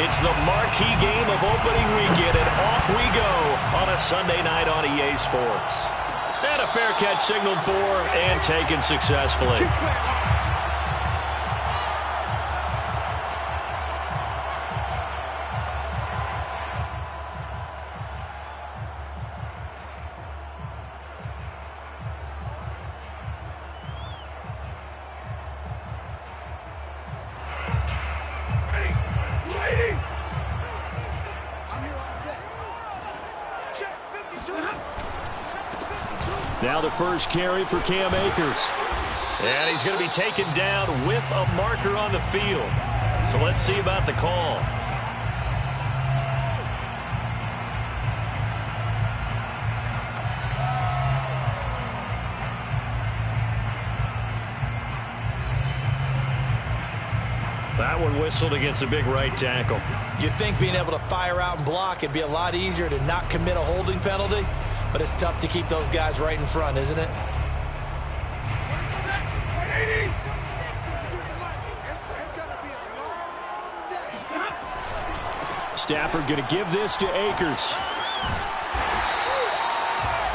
It's the marquee game of opening weekend, and off we go on a Sunday night on EA Sports. And a fair catch signaled for and taken successfully. Now the first carry for Cam Akers. And he's going to be taken down with a marker on the field. So let's see about the call. That one whistled against a big right tackle. You'd think being able to fire out and block it'd be a lot easier to not commit a holding penalty, but it's tough to keep those guys right in front, isn't it? Stafford going to give this to Akers.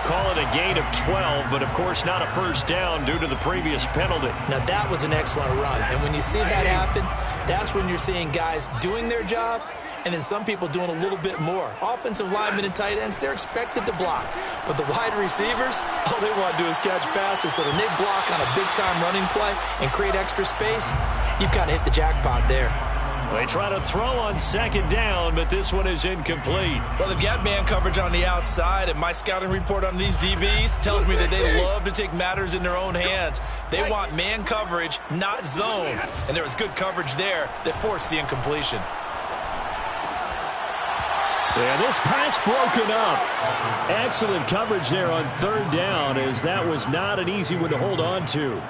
Call it a gain of 12, but of course not a first down due to the previous penalty. Now that was an excellent run, and when you see that happen, that's when you're seeing guys doing their job and then some people doing a little bit more. Offensive linemen and tight ends, they're expected to block. But the wide receivers, all they want to do is catch passes. So when they block on a big-time running play and create extra space, you've kind of hit the jackpot there. They try to throw on second down, but this one is incomplete. Well, they've got man coverage on the outside, and my scouting report on these DBs tells me that they love to take matters in their own hands. They want man coverage, not zone. And there was good coverage there that forced the incompletion. Yeah, this pass broken up. Excellent coverage there on third down, as that was not an easy one to hold on to.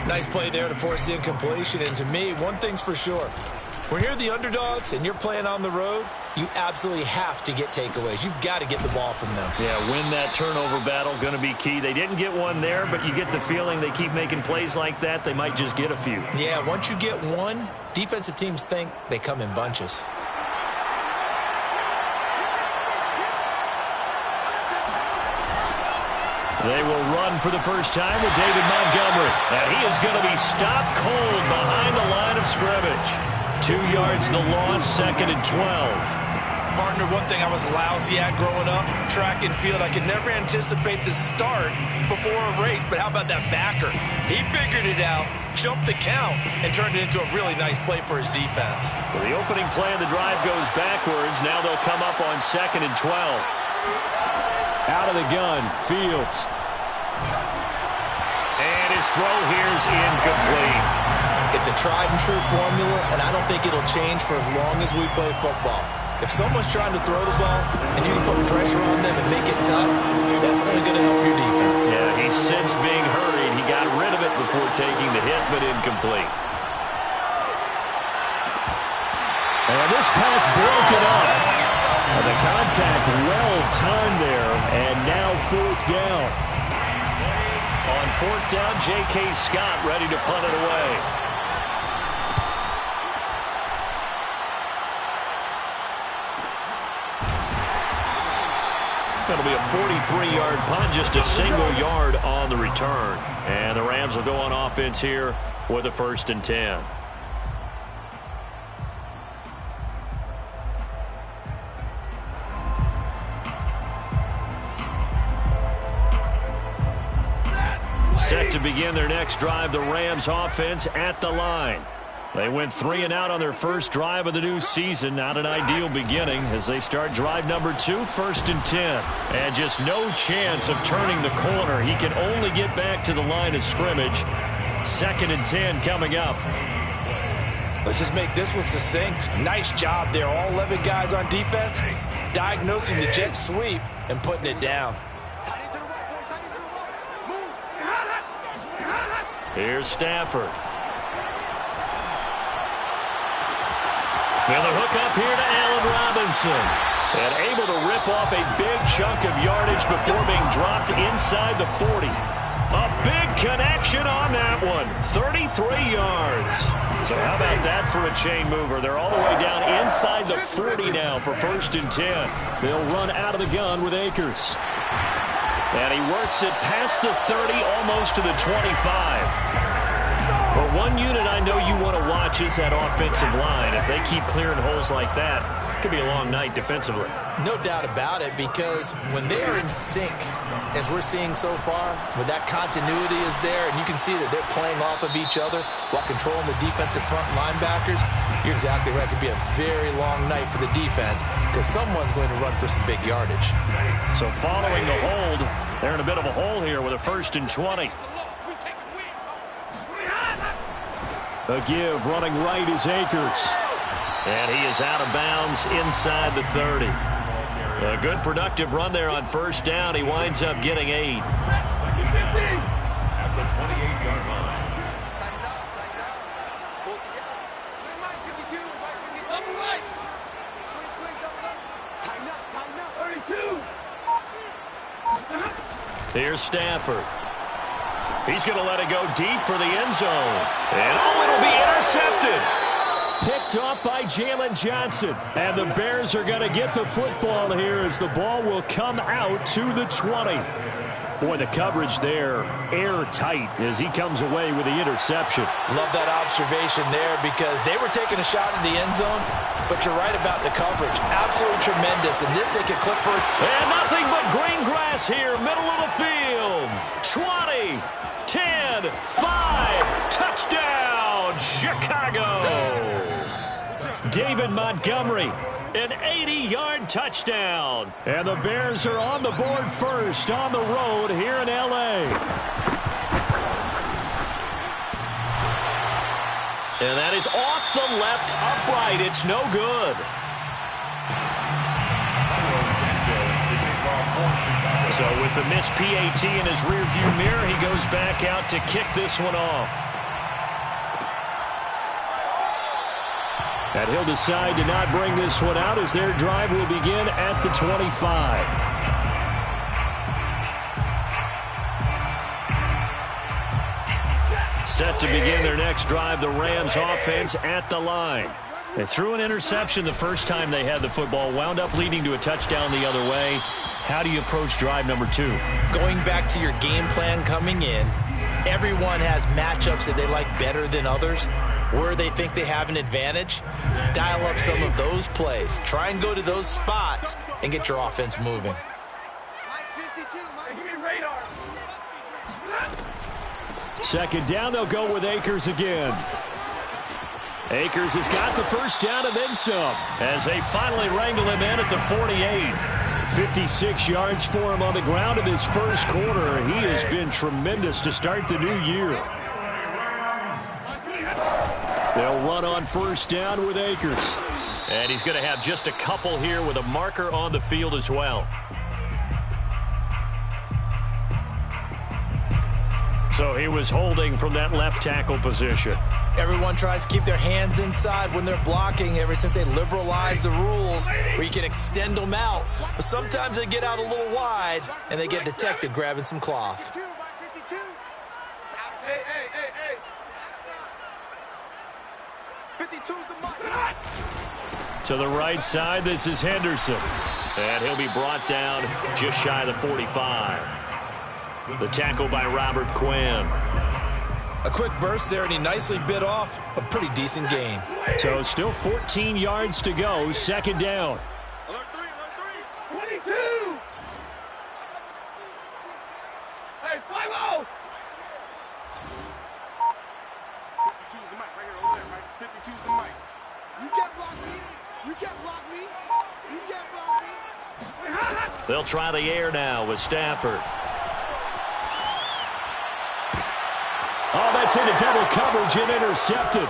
Nice play there to force the incompletion. And to me, one thing's for sure. When you're the underdogs and you're playing on the road, you absolutely have to get takeaways. You've got to get the ball from them. Yeah, win that turnover battle, going to be key. They didn't get one there, but you get the feeling they keep making plays like that, they might just get a few. Yeah, once you get one, defensive teams think they come in bunches. They will run for the first time with David Montgomery. And he is going to be stopped cold behind the line of scrimmage. 2 yards the loss, 2nd and 12. Partner, one thing I was lousy at growing up, track and field. I could never anticipate the start before a race, but how about that backer? He figured it out, jumped the count, and turned it into a really nice play for his defense. So the opening play of the drive goes backwards. Now they'll come up on 2nd and 12. Out of the gun, Fields. And his throw here's incomplete. It's a tried and true formula, and I don't think it'll change for as long as we play football. If someone's trying to throw the ball and you can put pressure on them and make it tough, that's only going to help your defense. Yeah, he sensed being hurried. He got rid of it before taking the hit, but incomplete. And this pass broken up. And the contact well timed there, and now 4th down. On 4th down, J.K. Scott ready to punt it away. That'll be a 43-yard punt, just a single yard on the return. And the Rams will go on offense here with a 1st and 10. Set to begin their next drive, the Rams offense at the line. They went 3 and out on their first drive of the new season. Not an ideal beginning as they start drive number 2, 1st and 10. And just no chance of turning the corner. He can only get back to the line of scrimmage. 2nd and 10 coming up. Let's just make this one succinct. Nice job there. All 11 guys on defense diagnosing the jet sweep and putting it down. Here's Stafford. And the hook up here to Allen Robinson. And able to rip off a big chunk of yardage before being dropped inside the 40. A big connection on that one. 33 yards. So how about that for a chain mover? They're all the way down inside the 40 now for 1st and 10. They'll run out of the gun with Akers. And he works it past the 30, almost to the 25. For one unit I know you want to watch is that offensive line. If they keep clearing holes like that, it could be a long night defensively. No doubt about it, because when they are in sync, as we're seeing so far, when that continuity is there, and you can see that they're playing off of each other while controlling the defensive front linebackers, you're exactly right. It could be a very long night for the defense because someone's going to run for some big yardage. So following the hold, they're in a bit of a hole here with a 1st and 20. A give running right is Akers. And he is out of bounds inside the 30. A good productive run there on 1st down. He winds up getting 8. At the 28-yard line. Here's Stafford. He's going to let it go deep for the end zone. And it'll be intercepted. Picked off by Jalen Johnson. And the Bears are going to get the football here as the ball will come out to the 20. Boy, the coverage there, airtight as he comes away with the interception. Love that observation there because they were taking a shot in the end zone, but you're right about the coverage. Absolutely tremendous. And this they could clip for. And nothing but green grass here, middle of the field. 20, 10, 5, touchdown, Chicago. David Montgomery, an 80-yard touchdown. And the Bears are on the board first on the road here in L.A. And that is off the left upright. It's no good. So with the missed PAT in his rearview mirror, he goes back out to kick this one off. And he'll decide to not bring this one out as their drive will begin at the 25. Set to begin their next drive, the Rams offense at the line. They threw an interception the first time they had the football, wound up leading to a touchdown the other way. How do you approach drive number 2? Going back to your game plan coming in, everyone has matchups that they like better than others. Where they think they have an advantage, dial up some of those plays. Try and go to those spots and get your offense moving. Second down, they'll go with Akers again. Akers has got the first down and then some as they finally wrangle him in at the 48. 56 yards for him on the ground in his first quarter. He has been tremendous to start the new year. They'll run on first down with Akers. And he's going to have just a couple here with a marker on the field as well. So he was holding from that left tackle position. Everyone tries to keep their hands inside when they're blocking ever since they liberalized the rules where you can extend them out. But sometimes they get out a little wide and they get detected grabbing some cloth. To the right side, this is Henderson. And he'll be brought down just shy of the 45. The tackle by Robert Quinn. A quick burst there, and he nicely bit off a pretty decent gain. So still 14 yards to go, second down. Alert 3, 22! Hey, 5-0! 52's the mic right here, over there, right? 52's the mic. You can't block me. You can't block me. You can't block me. They'll try the air now with Stafford. Oh, that's into double coverage and intercepted.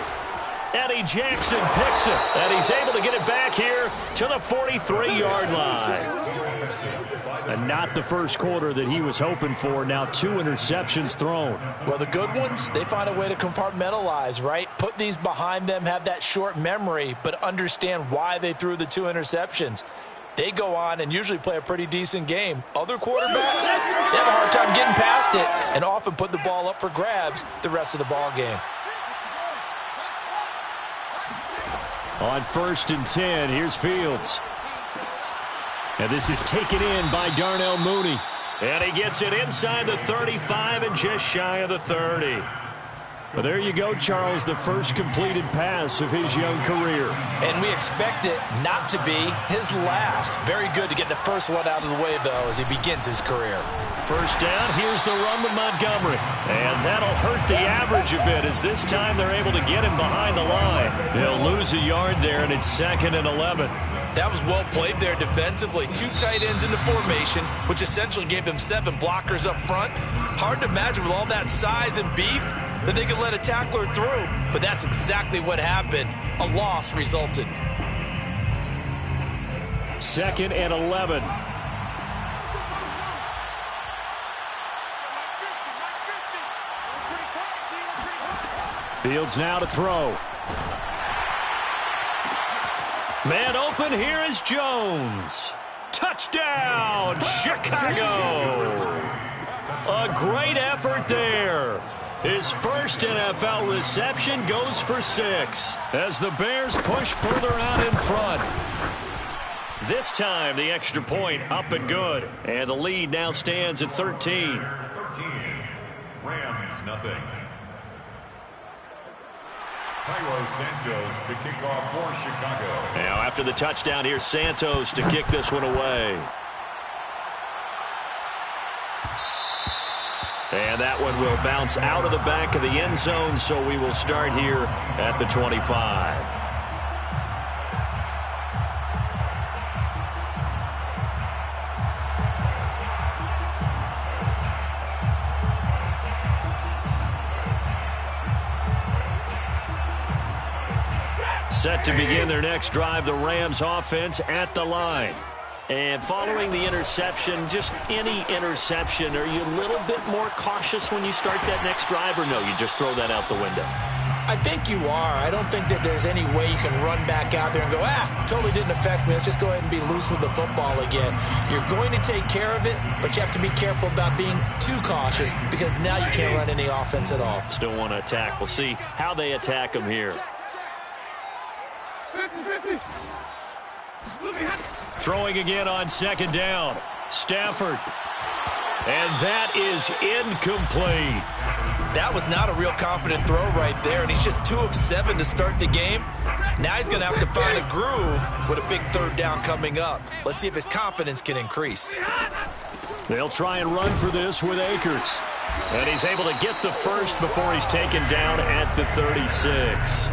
Eddie Jackson picks it, and he's able to get it back here to the 43-yard line. And not the first quarter that he was hoping for. Now 2 interceptions thrown. Well, the good ones, they find a way to compartmentalize, right? Put these behind them, have that short memory, but understand why they threw the 2 interceptions. They go on and usually play a pretty decent game. Other quarterbacks, they have a hard time getting past it and often put the ball up for grabs the rest of the ball game. On 1st and 10, here's Fields. And this is taken in by Darnell Mooney. And he gets it inside the 35 and just shy of the 30. Well, there you go, Charles, the first completed pass of his young career. And we expect it not to be his last. Very good to get the first one out of the way, though, as he begins his career. First down, here's the run with Montgomery. And that'll hurt the average a bit, as this time they're able to get him behind the line. They'll lose a yard there, and it's 2nd and 11. That was well played there defensively. 2 tight ends into formation, which essentially gave them 7 blockers up front. Hard to imagine with all that size and beef that they could let a tackler through, but that's exactly what happened. A loss resulted. 2nd and 11. Fields now to throw. Man open, here is Jones. Touchdown, Chicago. A great effort there. His first NFL reception goes for 6 as the Bears push further out in front. This time, the extra point up and good. And the lead now stands at 13. 13. Rams, nothing. Cairo Santos to kick off for Chicago. Now, after the touchdown, here's Santos to kick this one away. And that one will bounce out of the back of the end zone, so we will start here at the 25. Set to begin their next drive, the Rams offense at the line. And following the interception, just any interception, are you a little bit more cautious when you start that next drive, or no, you just throw that out the window? I think you are. I don't think that there's any way you can run back out there and go, totally didn't affect me. Let's just go ahead and be loose with the football again. You're going to take care of it, but you have to be careful about being too cautious because now you can't run any offense at all. Still want to attack. We'll see how they attack them here. Throwing again on 2nd down. Stafford. And that is incomplete. That was not a real confident throw right there, and he's just 2 of 7 to start the game. Now he's going to have to find a groove with a big 3rd down coming up. Let's see if his confidence can increase. They'll try and run for this with Akers. And he's able to get the first before he's taken down at the 36.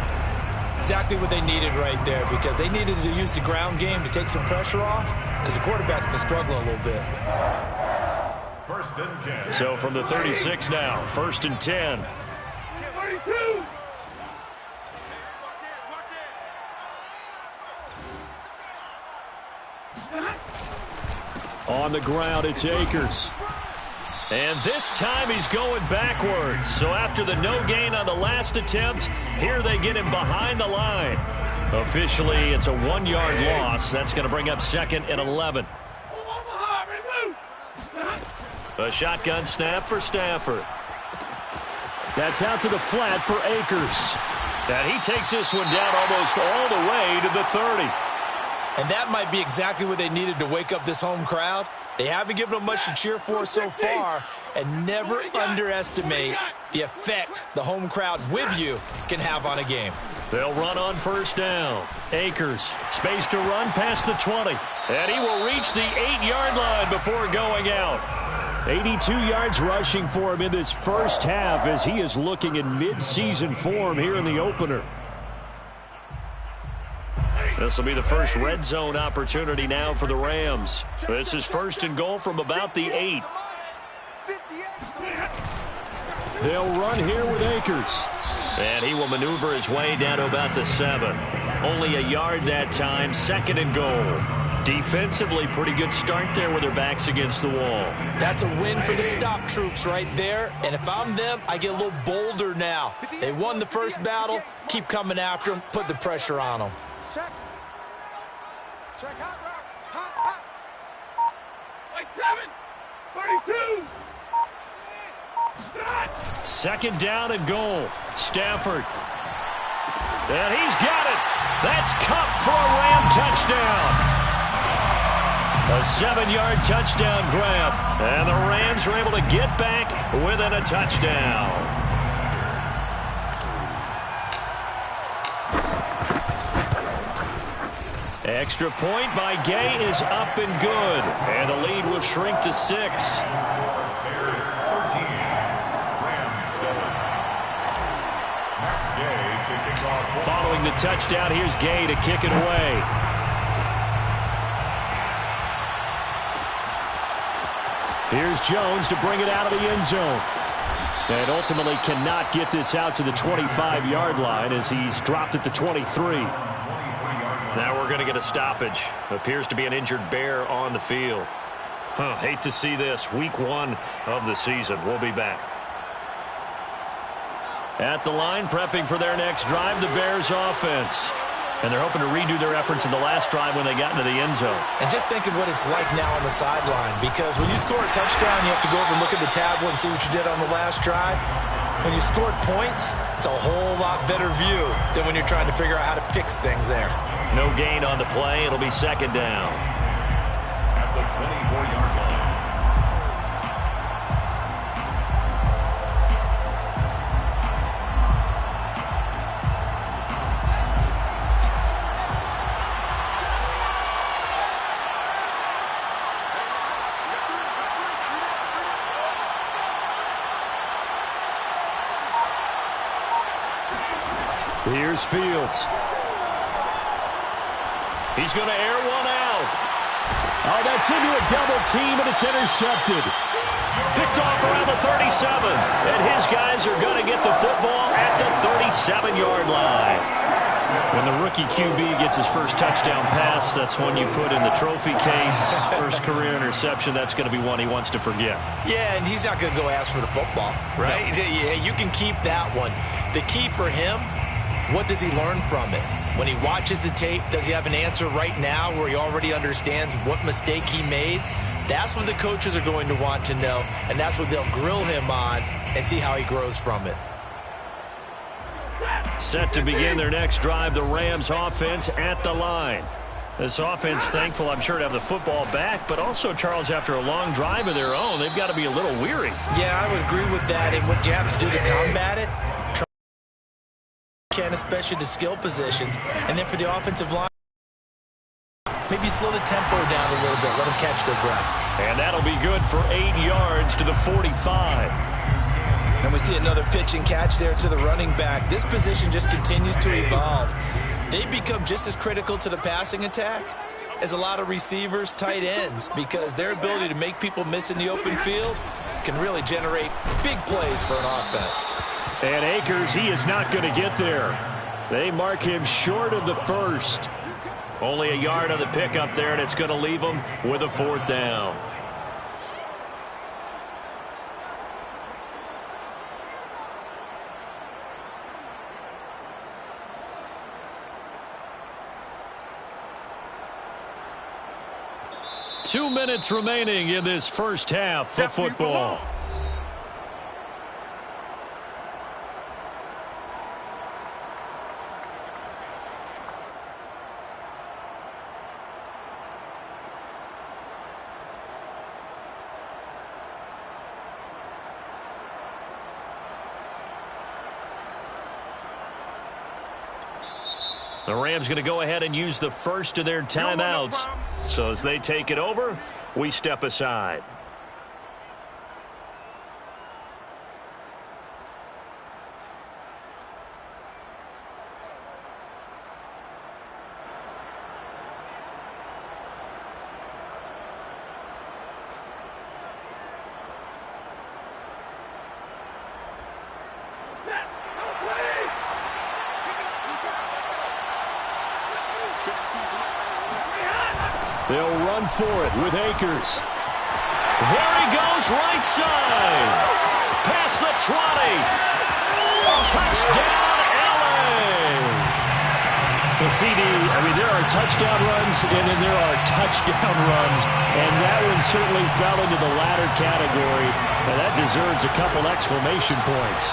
Exactly what they needed right there, because they needed to use the ground game to take some pressure off, because the quarterback's been struggling a little bit. 1st and 10. So from the 36 now, 1st and 10. 32. On the ground, it's Akers. And this time he's going backwards. So after the no gain on the last attempt, here they get him behind the line. Officially, it's a 1-yard loss. That's going to bring up 2nd and 11. A shotgun snap for Stafford. That's out to the flat for Akers. And he takes this one down almost all the way to the 30. And that might be exactly what they needed to wake up this home crowd. They haven't given them much to cheer for so far, and never underestimate the effect the home crowd with you can have on a game. They'll run on 1st down. Akers, space to run past the 20. And he will reach the 8-yard line before going out. 82 yards rushing for him in this first half as he is looking in mid-season form here in the opener. This will be the first red zone opportunity now for the Rams. This is 1st and goal from about the 8. They'll run here with Akers. And he will maneuver his way down to about the 7. Only a yard that time, 2nd and goal. Defensively, pretty good start there with their backs against the wall. That's a win for the stop troops right there. And if I'm them, I get a little bolder now. They won the first battle. Keep coming after them. Put the pressure on them. Check. Check. Hot route. Hot. 32. Second down and goal. Stafford. And he's got it. That's Cup for a Ram touchdown. A 7-yard touchdown grab. And the Rams are able to get back within a touchdown. Extra point by Gay is up and good. And the lead will shrink to 6. Bears 13. Rams 7. Max Gay to kick off. Following the touchdown, here's Gay to kick it away. Here's Jones to bring it out of the end zone. And ultimately cannot get this out to the 25-yard line as he's dropped at the 23. Now we're going to get a stoppage. Appears to be an injured Bear on the field. Hate to see this. Week 1 of the season. We'll be back. At the line, prepping for their next drive, the Bears offense. And they're hoping to redo their efforts in the last drive when they got into the end zone. And just think of what it's like now on the sideline, because when you score a touchdown, you have to go over and look at the tablet and see what you did on the last drive. When you scored points, it's a whole lot better view than when you're trying to figure out how to fix things there. No gain on the play. It'll be second down. At the 24-yard line. Here's Fields. He's going to air one out. Oh, that's into a double team, and it's intercepted. Picked off around the 37. And his guys are going to get the football at the 37-yard line. When the rookie QB gets his first touchdown pass, that's one you put in the trophy case. First career interception, that's going to be one he wants to forget. Yeah, and he's not going to go ask for the football, right? No. Yeah, you can keep that one. The key for him, what does he learn from it? When he watches the tape, does he have an answer right now where he already understands what mistake he made? That's what the coaches are going to want to know, and that's what they'll grill him on and see how he grows from it. Set to begin their next drive, the Rams offense at the line. This offense thankful, I'm sure, to have the football back, but also, Charles, after a long drive of their own, they've got to be a little weary. Yeah, I would agree with that, and what you have to do to combat it, especially the skill positions, and then for the offensive line, maybe slow the tempo down a little bit, let them catch their breath. And that'll be good for 8 yards to the 45. And we see another pitch and catch there to the running back. This position just continues to evolve. They become just as critical to the passing attack as a lot of receivers, tight ends, because their ability to make people miss in the open field can really generate big plays for an offense. And Akers, he is not going to get there. They mark him short of the first. Only a yard on the pickup there, and it's going to leave him with a 4th down. Two minutes remaining in this first half of football. The Rams going to go ahead and use the first of their timeouts. So as they take it over, we step aside. They'll run for it with Akers. There he goes, right side. Past the 20. Touchdown, LA. Well, CD, I mean, there are touchdown runs, and then there are touchdown runs, and that one certainly fell into the latter category, and that deserves a couple exclamation points.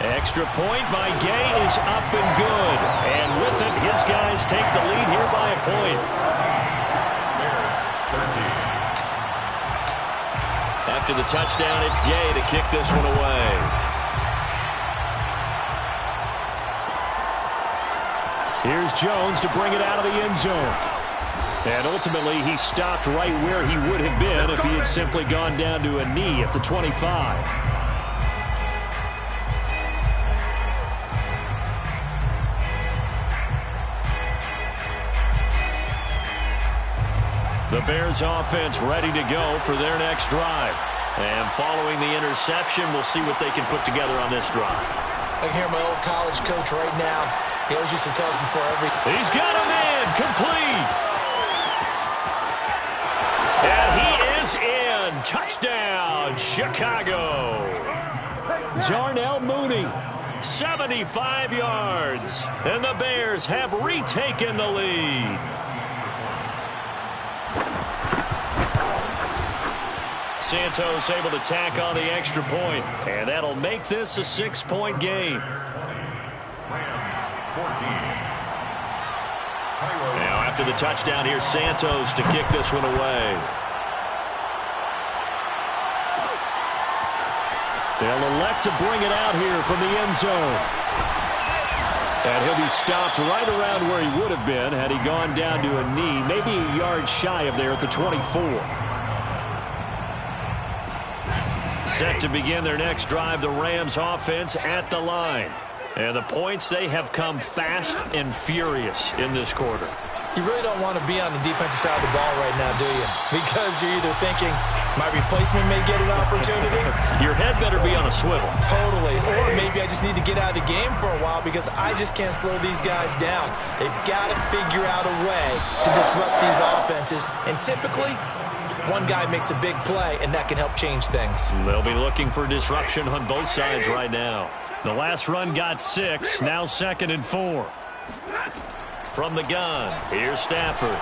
Extra point by Gay is up and good, and with it, his guys take the lead here by a point. Bears 13. After the touchdown, it's Gay to kick this one away. Here's Jones to bring it out of the end zone. And ultimately, he stopped right where he would have been if he had simply gone down to a knee at the 25. The Bears offense ready to go for their next drive. And following the interception, we'll see what they can put together on this drive. I can hear my old college coach right now. He always used to tell us before every... He's got him in, complete. And he is in. Touchdown, Chicago. Darnell Mooney, 75 yards. And the Bears have retaken the lead. Santos able to tack on the extra point, and that'll make this a 6-point game. Rams 14. Now after the touchdown, here's Santos to kick this one away. They'll elect to bring it out here from the end zone. And he'll be stopped right around where he would have been had he gone down to a knee, maybe a yard shy of there at the 24. Set to begin their next drive, the Rams offense at the line. And the points, they have come fast and furious in this quarter. You really don't want to be on the defensive side of the ball right now, do you? Because you're either thinking, my replacement may get an opportunity. Your head better be on a swivel. Totally. Or maybe I just need to get out of the game for a while because I just can't slow these guys down. They've got to figure out a way to disrupt these offenses. And typically, one guy makes a big play, and that can help change things. They'll be looking for disruption on both sides right now. The last run got 6, now 2nd and 4. From the gun, here's Stafford.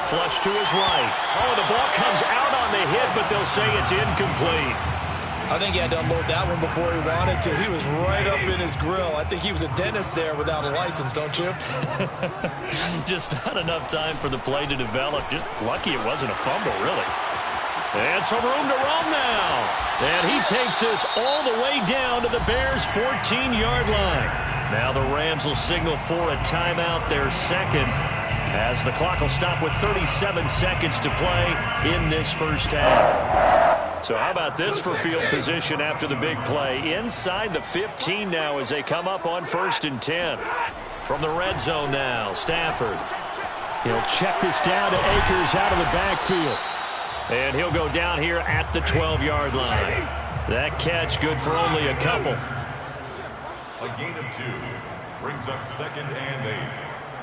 Flush to his right. Oh, the ball comes out on the hit, but they'll say it's incomplete. I think he had to unload that one before he wanted to. He was right up in his grill. I think he was a dentist there without a license, don't you? Just not enough time for the play to develop. Just lucky it wasn't a fumble, really. And some room to roam now. And he takes this all the way down to the Bears' 14-yard line. Now the Rams will signal for a timeout, their second, as the clock will stop with 37 seconds to play in this first half. So how about this for field position after the big play? Inside the 15 now as they come up on 1st and 10. From the red zone now, Stafford. He'll check this down to Akers out of the backfield. And he'll go down here at the 12-yard line. That catch good for only a couple. A gain of 2 brings up 2nd and 8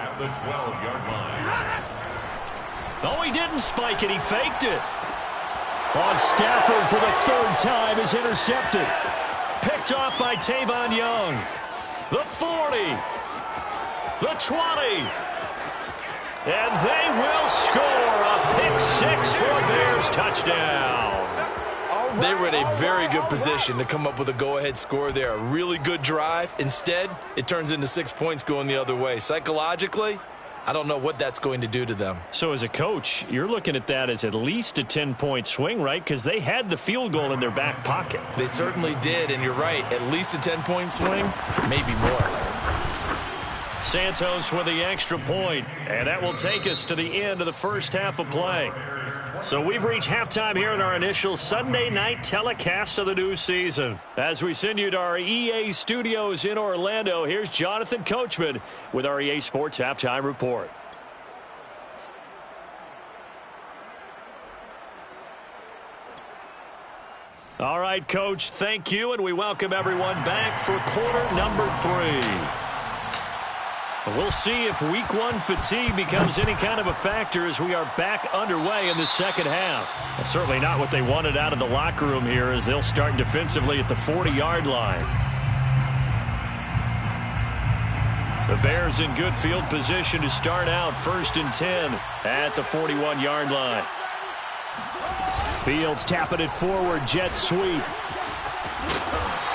at the 12-yard line. Oh, he didn't spike it. He faked it. On Stafford for the 3rd time is intercepted. Picked off by Tavon Young. The 40. The 20. And they will score a pick-6 for a Bears touchdown. They were in a very good position to come up with a go-ahead score there. A really good drive. Instead, it turns into 6 points going the other way. Psychologically, I don't know what that's going to do to them. So as a coach, you're looking at that as at least a 10-point swing, right? Because they had the field goal in their back pocket. They certainly did, and you're right. At least a 10-point swing, maybe more. Santos with the extra point, and that will take us to the end of the first half of play. So we've reached halftime here in our initial Sunday night telecast of the new season. As we send you to our EA studios in Orlando, here's Jonathan Coachman with our EA Sports Halftime Report. All right, Coach, thank you, and we welcome everyone back for quarter number 3. We'll see if week 1 fatigue becomes any kind of a factor as we are back underway in the second half. Well, certainly not what they wanted out of the locker room here as they'll start defensively at the 40-yard line. The Bears in good field position to start out 1st and 10 at the 41-yard line. Fields tapping it forward, jet sweep.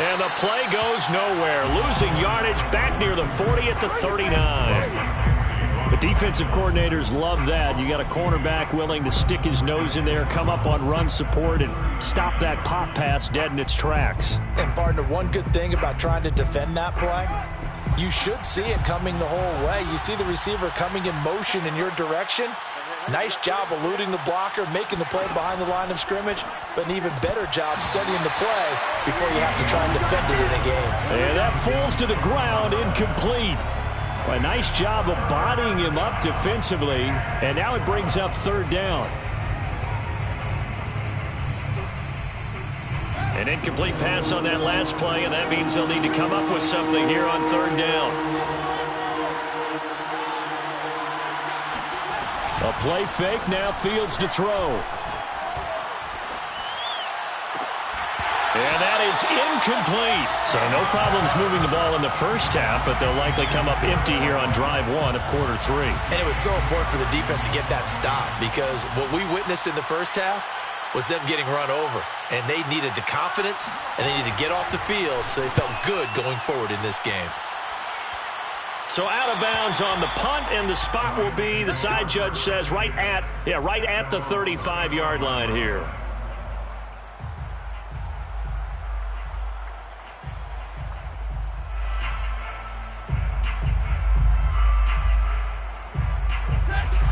And the play goes nowhere. Losing yardage back near the 40 at the 39. The defensive coordinators love that. You got a cornerback willing to stick his nose in there, come up on run support, and stop that pop pass dead in its tracks. And, partner, one good thing about trying to defend that play, you should see it coming the whole way. You see the receiver coming in motion in your direction. Nice job eluding the blocker, making the play behind the line of scrimmage, but an even better job studying the play before you have to try and defend it in a game. And that falls to the ground, incomplete. A nice job of bodying him up defensively, and now it brings up 3rd down. An incomplete pass on that last play, and that means they'll need to come up with something here on 3rd down. A play fake, now Fields to throw. And that is incomplete. So no problems moving the ball in the first half, but they'll likely come up empty here on drive 1 of quarter 3. And it was so important for the defense to get that stop, because what we witnessed in the first half was them getting run over. And they needed the confidence, and they needed to get off the field so they felt good going forward in this game. So out of bounds on the punt, and the spot will be, the side judge says, right at the 35-yard line here.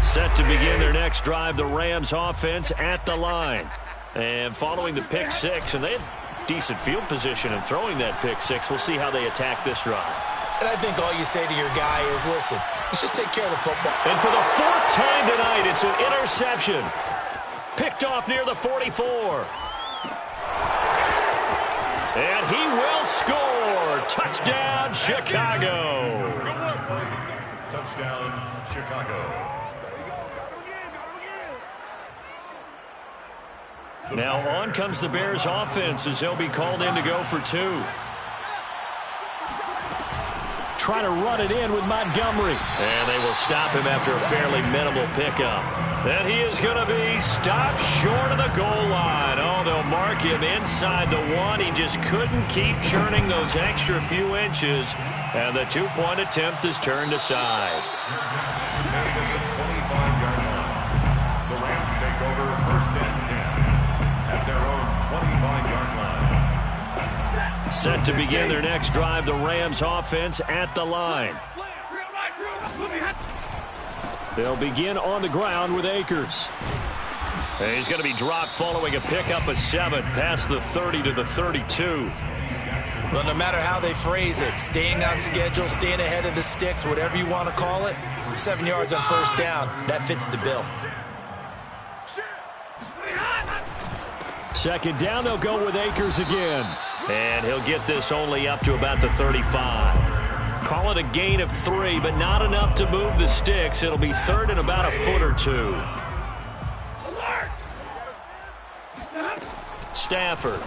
Set to begin their next drive, the Rams offense at the line. And following the pick six, and they had decent field position in throwing that pick six. We'll see how they attack this drive. And I think all you say to your guy is, listen, let's just take care of the football. And for the 4th time tonight, it's an interception. Picked off near the 44. And he will score. Touchdown, Chicago. Touchdown, Chicago. Now on comes the Bears offense as they'll be called in to go for 2. Try to run it in with Montgomery. And they will stop him after a fairly minimal pickup. And he is going to be stopped short of the goal line. Oh, they'll mark him inside the 1. He just couldn't keep churning those extra few inches. And the 2-point attempt is turned aside. The Rams take over 1st and 10 at their own 25-yard line. Set to begin their next drive, the Rams offense at the line. They'll begin on the ground with Akers. And he's going to be dropped following a pickup of 7 past the 30 to the 32. Well, no matter how they phrase it, staying on schedule, staying ahead of the sticks, whatever you want to call it, 7 yards on 1st down, that fits the bill. 2nd down, they'll go with Akers again. And he'll get this only up to about the 35. Call it a gain of 3, but not enough to move the sticks. It'll be 3rd and about a foot or 2. Stafford.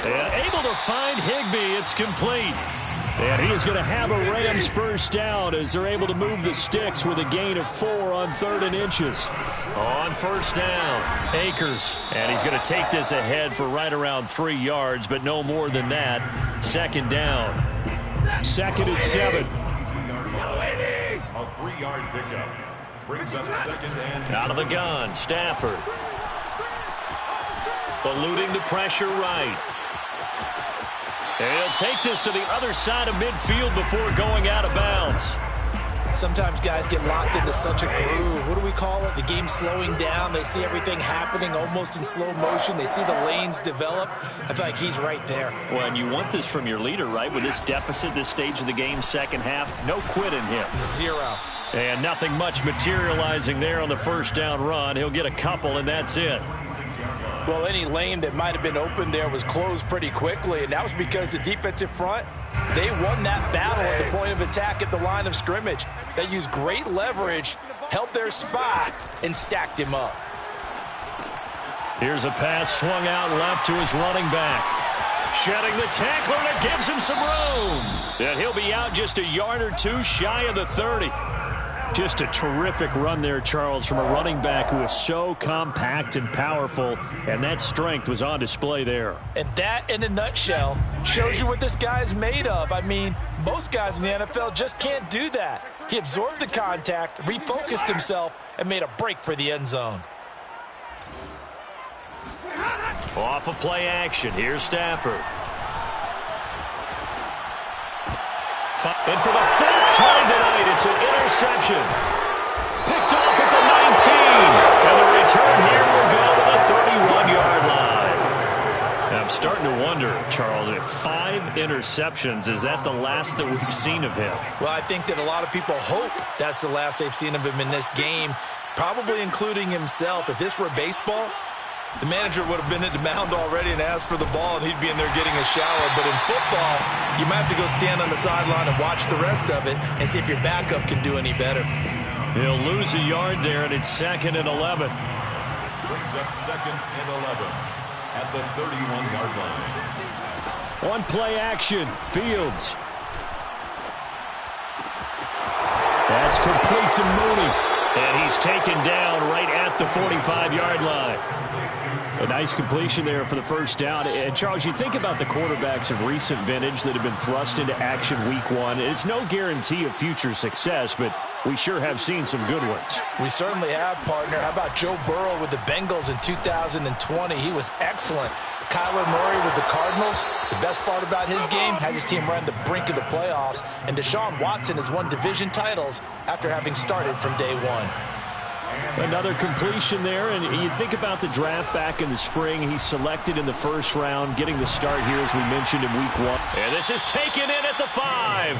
And able to find Higbee. It's complete. And he is going to have a Rams 1st down as they're able to move the sticks with a gain of 4 on 3rd and inches. On 1st down, Akers. And he's going to take this ahead for right around 3 yards, but no more than that. 2nd down. 2nd and 7. A 3-yard pickup brings up 2nd and out of the gun, Stafford. Eluding the pressure right. And he'll take this to the other side of midfield before going out of bounds. Sometimes guys get locked into such a groove. What do we call it? The game's slowing down. They see everything happening almost in slow motion. They see the lanes develop. I feel like he's right there. Well, and you want this from your leader, right? With this deficit, this stage of the game, 2nd half, no quit in him. 0. And nothing much materializing there on the 1st down run. He'll get a couple, and that's it. Well, any lane that might have been open there was closed pretty quickly, and that was because the defensive front, they won that battle at the point of attack at the line of scrimmage. They used great leverage, held their spot, and stacked him up. Here's a pass swung out left to his running back. Shedding the tackler, and it gives him some room. And he'll be out just a yard or two shy of the 30. Just a terrific run there, Charles, from a running back who is so compact and powerful, and that strength was on display there. And that, in a nutshell, shows you what this guy's made of. I mean, most guys in the NFL just can't do that. He absorbed the contact, refocused himself, and made a break for the end zone. Off of play action, here's Stafford. And for the fourth time tonight, it's an interception. Picked off at the 19. And the return here will go to the 31-yard line. Now, I'm starting to wonder, Charles, if 5 interceptions, is that the last that we've seen of him? Well, I think that a lot of people hope that's the last they've seen of him in this game, probably including himself. If this were baseball, the manager would have been at the mound already and asked for the ball, and he'd be in there getting a shower. But in football, you might have to go stand on the sideline and watch the rest of it and see if your backup can do any better. He'll lose a yard there, and it's 2nd and 11. Brings up 2nd and 11 at the 31-yard line. On play action, Fields. That's complete to Mooney. And he's taken down right at the 45-yard line. A nice completion there for the first down. And, Charles, you think about the quarterbacks of recent vintage that have been thrust into action week 1. It's no guarantee of future success, but we sure have seen some good ones. We certainly have, partner. How about Joe Burrow with the Bengals in 2020? He was excellent. Kyler Murray with the Cardinals. The best part about his game, has his team run the brink of the playoffs. And Deshaun Watson has won division titles after having started from day 1. Another completion there, and you think about the draft back in the spring. He's selected in the first round, getting the start here, as we mentioned, in week 1. And this is taken in at the 5.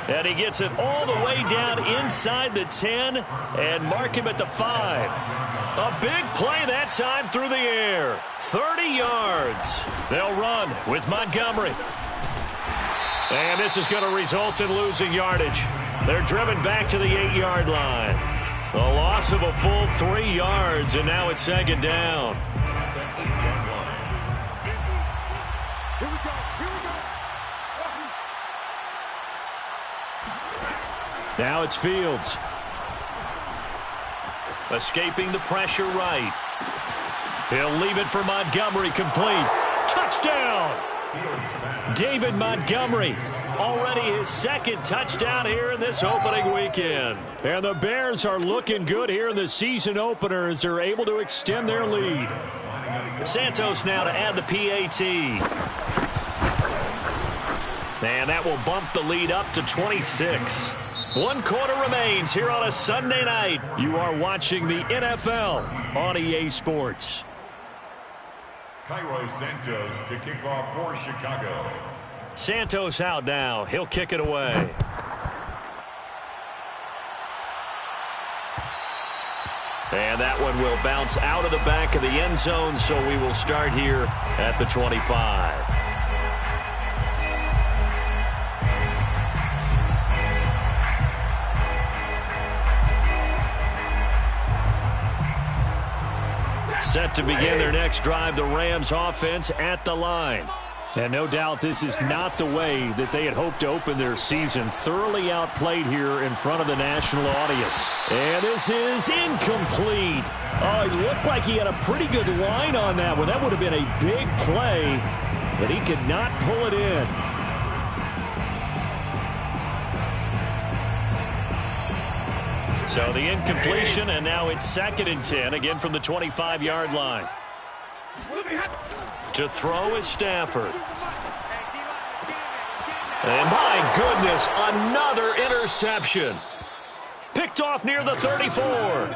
And he gets it all the way down inside the 10 and mark him at the 5. A big play that time through the air. 30 yards. They'll run with Montgomery. And this is going to result in losing yardage. They're driven back to the 8-yard line. A loss of a full 3 yards, and now it's 2nd down. Here we go. Now it's Fields. Escaping the pressure right. He'll leave it for Montgomery, complete. Touchdown! David Montgomery, already his 2nd touchdown here in this opening weekend. And the Bears are looking good here in the season opener as they're able to extend their lead. Santos now to add the PAT. And that will bump the lead up to 26. 1 quarter remains here on a Sunday night. You are watching the NFL on EA Sports. Cairo Santos to kick off for Chicago. Santos out now. He'll kick it away. And that one will bounce out of the back of the end zone, so we will start here at the 25. Set to begin their next drive, the Rams offense at the line. And no doubt this is not the way that they had hoped to open their season. Thoroughly outplayed here in front of the national audience. And this is incomplete. Oh, it looked like he had a pretty good line on that one. That would have been a big play, but he could not pull it in. So the incompletion, and now it's 2nd and 10, again from the 25-yard line. To throw is Stafford. And my goodness, another interception. Picked off near the 34.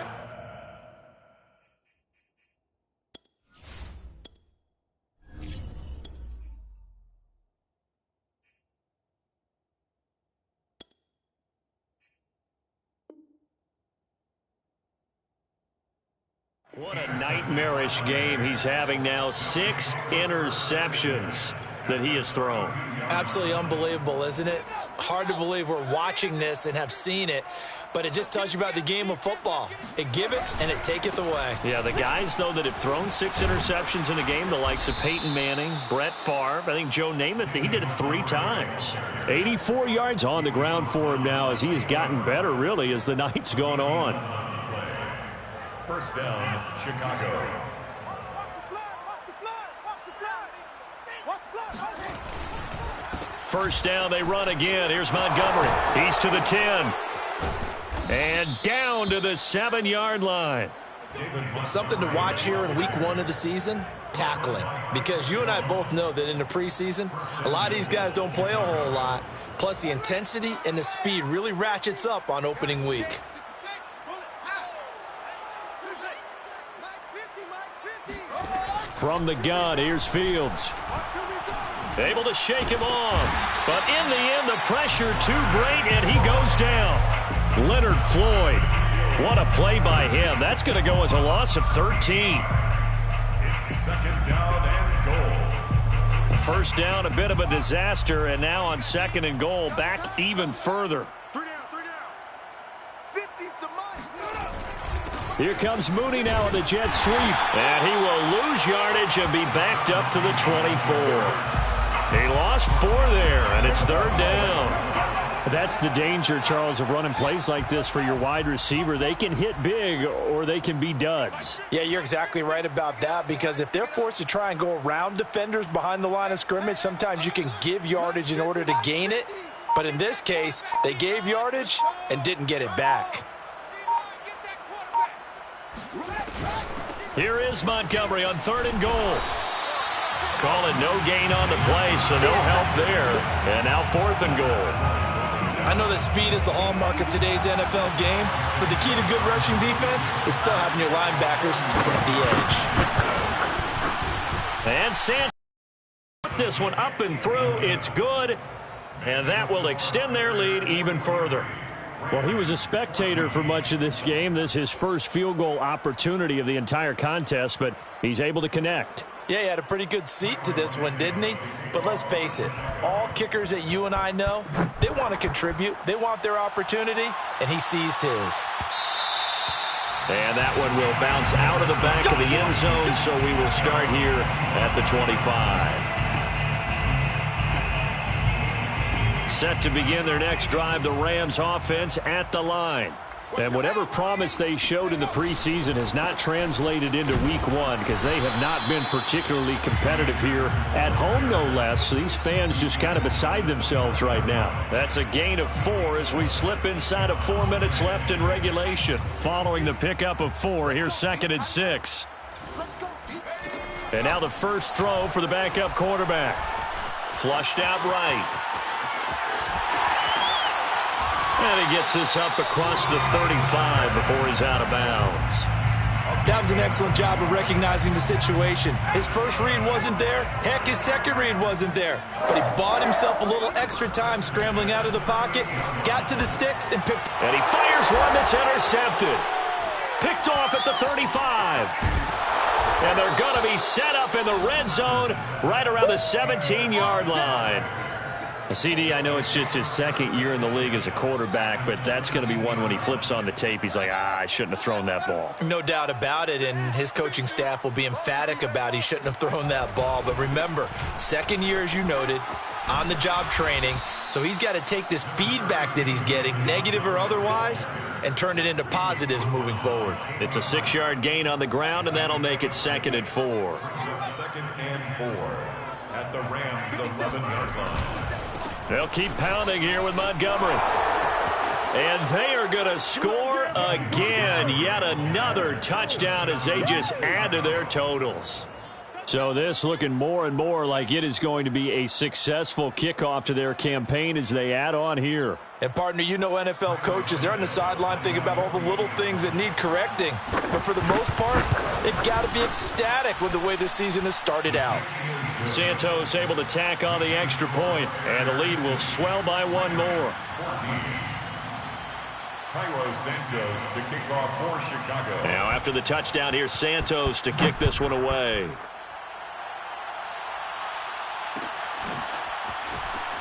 What a nightmarish game he's having now. 6 interceptions that he has thrown. Absolutely unbelievable, isn't it? Hard to believe we're watching this and have seen it. but it just tells you about the game of football. It give it, and it taketh away. Yeah, the guys, though, that have thrown 6 interceptions in a game, the likes of Peyton Manning, Brett Favre, I think Joe Namath, he did it 3 times. 84 yards on the ground for him now as he has gotten better, really, as the night's gone on. First down, Chicago. First down, they run again. Here's Montgomery. He's to the 10. And down to the 7-yard line. Something to watch here in week 1 of the season, tackling. Because you and I both know that in the preseason, a lot of these guys don't play a whole lot. Plus, the intensity and the speed really ratchets up on opening week. From the gun, here's Fields. Able to shake him off. But in the end, the pressure too great, and he goes down. Leonard Floyd. What a play by him. That's going to go as a loss of 13. It's second down and goal. First down, a bit of a disaster, and now on 2nd and goal, back even further. 3 down. 50's the mic. Here comes Mooney now with the jet sweep. And he will lose yardage and be backed up to the 24. He lost 4 there, and it's 3rd down. That's the danger, Charles, of running plays like this for your wide receiver. They can hit big or they can be duds. Yeah, you're exactly right about that, because if they're forced to try and go around defenders behind the line of scrimmage, sometimes you can give yardage in order to gain it. But in this case, they gave yardage and didn't get it back. Here is Montgomery on 3rd and goal. Call it no gain on the play, so no help there. And now 4th and goal. I know that speed is the hallmark of today's NFL game, but the key to good rushing defense is still having your linebackers set the edge. And Sanchez put this one up and through. It's good, and that will extend their lead even further. Well, he was a spectator for much of this game. This is his first field goal opportunity of the entire contest, but he's able to connect. Yeah, he had a pretty good seat to this one, didn't he? But let's face it, all kickers that you and I know, they want to contribute. They want their opportunity, and he seized his. And that one will bounce out of the back of the end zone, so we will start here at the 25. Set to begin their next drive, the Rams offense at the line. And whatever promise they showed in the preseason has not translated into week 1 because they have not been particularly competitive here at home, no less. So these fans just kind of beside themselves right now. That's a gain of 4 as we slip inside of 4 minutes left in regulation. Following the pickup of 4, here's 2nd and 6. And now the first throw for the backup quarterback. Flushed out right. And he gets this up across the 35 before he's out of bounds. That was an excellent job of recognizing the situation. His first read wasn't there. Heck, his second read wasn't there. But he bought himself a little extra time scrambling out of the pocket, got to the sticks, and picked. And he fires one that's intercepted. Picked off at the 35. And they're going to be set up in the red zone right around the 17-yard line. CD, I know it's just his 2nd year in the league as a quarterback, but that's going to be one when he flips on the tape. He's like, I shouldn't have thrown that ball. No doubt about it, and his coaching staff will be emphatic about he shouldn't have thrown that ball. But remember, 2nd year, as you noted, on-the-job training, so he's got to take this feedback that he's getting, negative or otherwise, and turn it into positives moving forward. It's a 6-yard gain on the ground, and that'll make it 2nd and 4. 2nd and 4 at the Rams' 11-yard line. They'll keep pounding here with Montgomery. And they are going to score again. Yet another touchdown as they just add to their totals. So this looking more and more like it is going to be a successful kickoff to their campaign as they add on here. And, partner, you know NFL coaches, they're on the sideline thinking about all the little things that need correcting. But for the most part, they've got to be ecstatic with the way this season has started out. Santos able to tack on the extra point, and the lead will swell by 1 more. Cairo Santos to kick off for Chicago. Now after the touchdown, here's Santos to kick this one away.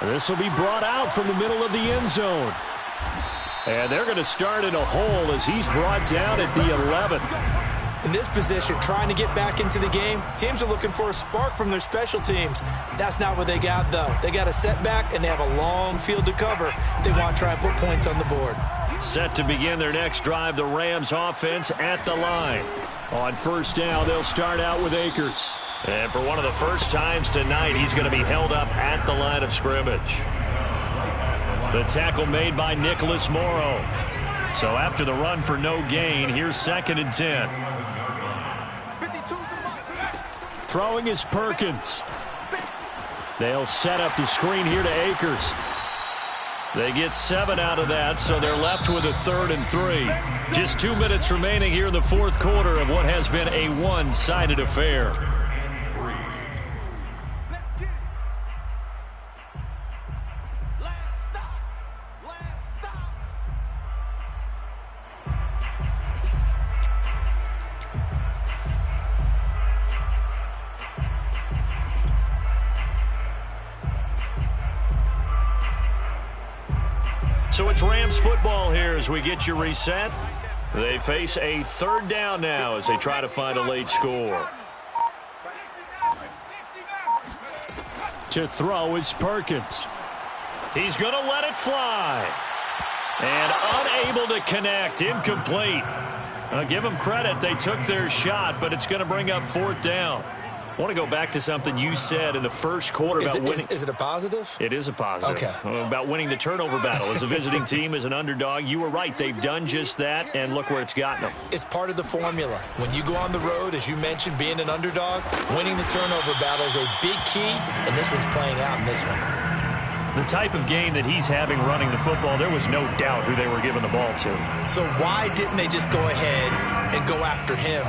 This will be brought out from the middle of the end zone. And they're going to start in a hole as he's brought down at the 11. In this position, trying to get back into the game, teams are looking for a spark from their special teams. That's not what they got, though. They got a setback, and they have a long field to cover if they want to try and put points on the board. Set to begin their next drive, the Rams offense at the line. On first down, they'll start out with Akers. And for one of the first times tonight, he's going to be held up at the line of scrimmage. The tackle made by Nicholas Morrow. So after the run for no gain, here's 2nd and 10. Throwing is Perkins. They'll set up the screen here to Akers. They get 7 out of that, so they're left with a 3rd and 3. Just 2 minutes remaining here in the 4th quarter of what has been a one-sided affair. So it's Rams football here as we get you reset. They face a 3rd down now as they try to find a late score. To throw is Perkins. He's going to let it fly. And unable to connect. Incomplete. I'll give them credit. They took their shot, but it's going to bring up 4th down. I want to go back to something you said in the first quarter about winning. Is it a positive? It is a positive. Okay. About winning the turnover battle. As a visiting team, as an underdog, you were right. They've done just that, and look where it's gotten them. It's part of the formula. When you go on the road, as you mentioned, being an underdog, winning the turnover battle is a big key, and this one's playing out in this one. The type of game that he's having running the football, there was no doubt who they were giving the ball to. So why didn't they just go ahead and go after him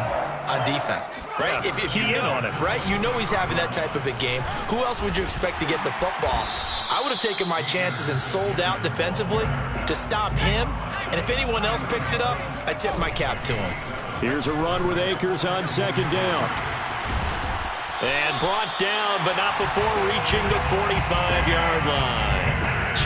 on defense, right? Yeah, if you know, on him. right? You know he's having that type of a game. Who else would you expect to get the football? I would have taken my chances and sold out defensively to stop him. And if anyone else picks it up, I tip my cap to him. Here's a run with Akers on 2nd down. And brought down, but not before reaching the 45-yard line.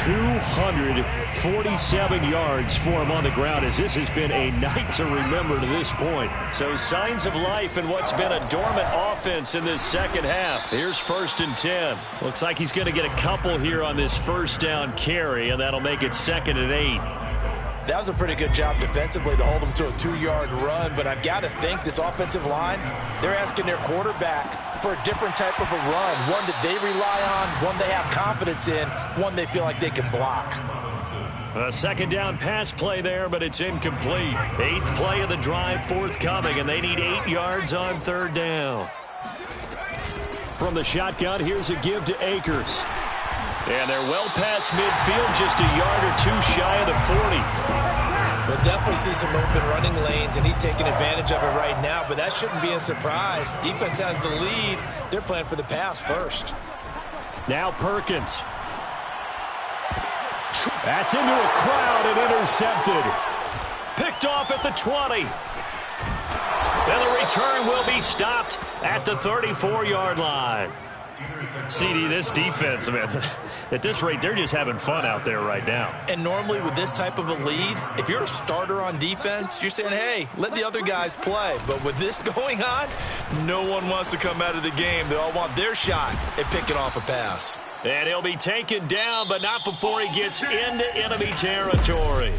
247 yards for him on the ground as this has been a night to remember to this point. So signs of life in what's been a dormant offense in this second half. Here's 1st and 10. Looks like he's going to get a couple here on this first down carry, and that'll make it 2nd and 8. That was a pretty good job defensively to hold them to a 2-yard run, but I've got to think this offensive line, they're asking their quarterback for a different type of a run, one that they rely on, one they have confidence in, one they feel like they can block. A 2nd down pass play there, but it's incomplete. 8th play of the drive forthcoming, and they need 8 yards on 3rd down. From the shotgun, here's a give to Akers. And they're well past midfield, just a yard or 2 shy of the 40. We'll definitely see some open running lanes, and he's taking advantage of it right now, but that shouldn't be a surprise. Defense has the lead. They're playing for the pass first. Now Perkins. That's into a crowd and intercepted. Picked off at the 20. Then the return will be stopped at the 34-yard line. CD, this defense, man, at this rate, they're just having fun out there right now. And normally with this type of a lead, if you're a starter on defense, you're saying, hey, let the other guys play. But with this going on, no one wants to come out of the game. They all want their shot at picking off a pass. And he'll be taken down, but not before he gets into enemy territory.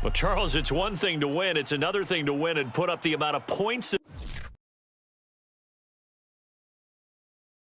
Well, Charles, it's one thing to win. It's another thing to win and put up the amount of points